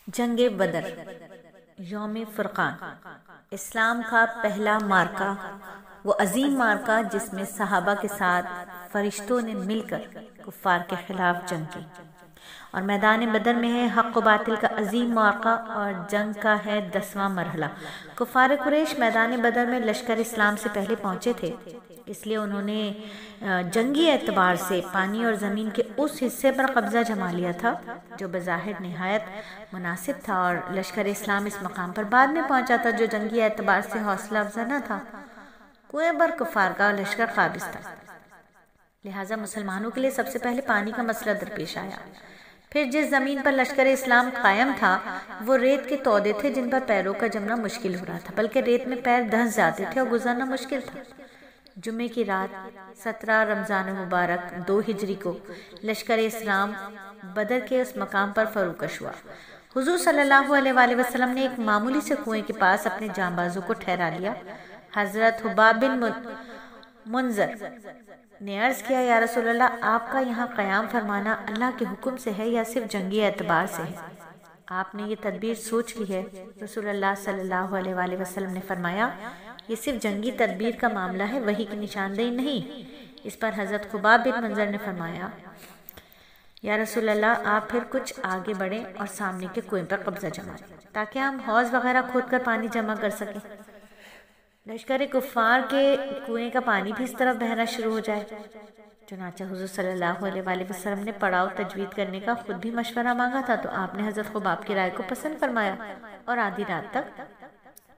جنگ بدر، یوم فرقان، اسلام کا پہلا مارکہ، وہ عظیم مارکہ جس میں صحابہ کے ساتھ فرشتوں نے مل کر کفار کے خلاف جنگ کی، اور میدان بدر میں ہے حق و باطل کا عظیم مواقع، اور جنگ کا ہے 10واں مرحلہ۔ کفار قریش میدان بدر میں لشکر اسلام سے پہلے پہنچے تھے، اس لیے انہوں نے جنگی اعتبار سے پانی اور زمین کے اس حصے پر قبضہ جما لیا تھا جو بظاہر نہایت مناسب تھا، اور لشکر اسلام اس مقام پر بعد میں پہنچا تھا جو جنگی اعتبار سے حوصلہ افزا نہ تھا۔ کنویں پر کفار کا لشکر قابض تھا، لہٰذا مسلمانوں کے لیے سب سے پہلے پانی کا مسئلہ درپیش آیا۔ پھر جس زمین پر لشکر اسلام قائم تھا وہ ریت کے تودے تھے جن پر پیروں کا جمنا مشکل ہو رہا تھا، بلکہ ریت میں پیر دھنس جاتے تھے اور گزرنا مشکل تھا۔ جمعے کی رات 17 رمضان مبارک 2 ہجری کو لشکر اسلام بدر کے اس مقام پر فروکش ہوا۔ حضور صلی اللہ علیہ وآلہ وسلم نے ایک معمولی سے کنویں کے پاس اپنے جانبازوں کو ٹھہرا لیا۔ حضرت حباب بن منذر نے عرض کیا، یا رسول اللہ، آپ کا یہاں قیام فرمانا اللہ کے حکم سے ہے یا صرف جنگی اعتبار سے ہے؟ آپ نے یہ تدبیر سوچ لی ہے؟ رسول اللہ صلی اللہ علیہ وآلہ وسلم نے فرمایا، یہ صرف جنگی تدبیر کا معاملہ ہے، وحی کی نشاندہی نہیں۔ اس پر حضرت حباب بن منذر نے فرمایا، یا رسول اللہ، آپ پھر کچھ آگے بڑھیں اور سامنے کے کنویں پر قبضہ جمائیں تاکہ ہم حوض وغیرہ کھود کر پانی جمع کر سکیں۔ لشکر کفار کے کنویں کا پانی بھی اس طرف بہنا شروع ہو جائے۔ چنانچہ حضور صلی اللہ علیہ وآلہ وسلم نے پڑاؤ تجوید کرنے کا خود بھی مشورہ مانگا تھا، تو آپ نے حضرت حباب کی رائے کو پسند فرمایا، اور آدھی رات تک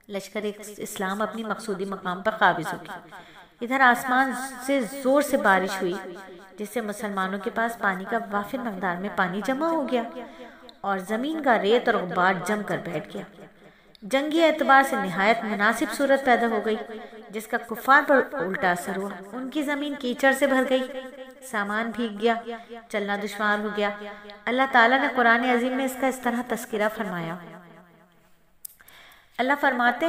لشکر اسلام اپنی مقصودی مقام پر قابض ہو گئی۔ ادھر آسمان سے زور سے بارش ہوئی، جس سے مسلمانوں کے پاس پانی کا وافر مقدار میں پانی جمع ہو گیا، اور زمین کا ریت اور غبار جم کر بیٹھ گیا۔ جنگی اعتبار سے نہایت مناسب صورت پیدا ہو گئی، جس کا کفار پر الٹا اثر ہوا۔ ان کی زمین کیچڑ سے بھر گئی، سامان بھیگ گیا، چلنا دشوار ہو گیا۔ اللہ تعالیٰ نے قرآن عظیم میں اس کا اس طرح تذکرہ فرمایا۔ اللہ فرماتے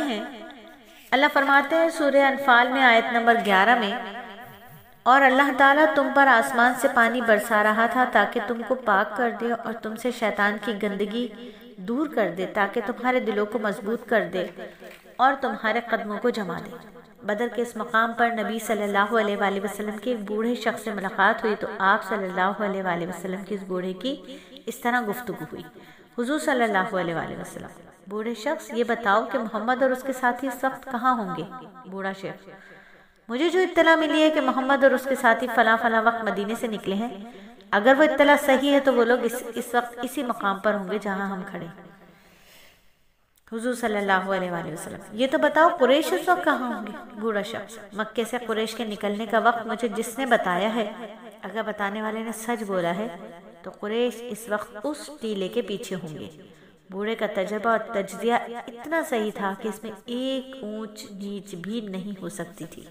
ہیں سورہ انفال میں آیت نمبر 11 میں، اور اللہ تعالیٰ تم پر آسمان سے پانی برسا رہا تھا تاکہ تم کو پاک کر دے اور تم سے شیطان کی گندگی دور کر دے، تاکہ تمہارے دلوں کو مضبوط کر دے اور تمہارے قدموں کو جما دے۔ بدر کے اس مقام پر نبی صلی اللہ علیہ وآلہ وسلم کے ایک بوڑھے شخص سے ملاقات ہوئی، تو آپ صلی اللہ علیہ وآلہ وسلم کی اس بوڑھے کی اس طرح گفتگو ہوئی۔ حضور صلی اللہ علیہ وآلہ وسلم، بوڑھے شخص، یہ بتاؤ کہ محمد اور اس کے ساتھی اس وقت کہاں ہوں گے؟ بوڑھا شیخ، مجھے جو اطلاع ملی ہے کہ محمد اور اس کے ساتھی فلاں فلاں وقت مدینے سے نکلے ہیں، اگر وہ اطلاع صحیح ہے تو وہ لوگ اس وقت اسی مقام پر ہوں گے جہاں ہم کھڑے۔ حضور صلی اللہ علیہ وآلہ وسلم، یہ تو بتاؤ قریش اس وقت کہاں ہوں گے؟ بوڑھا شخص، مکے سے قریش کے نکلنے کا وقت مجھے جس نے بتایا ہے، اگر بتانے والے نے سچ بولا ہے تو قریش اس وقت اس ٹیلے کے پیچھے ہوں گے۔ بوڑھے کا تجربہ اور تجزیہ اتنا صحیح تھا کہ اس میں ایک اونچ نیچ بھی نہیں ہو سکتی تھی۔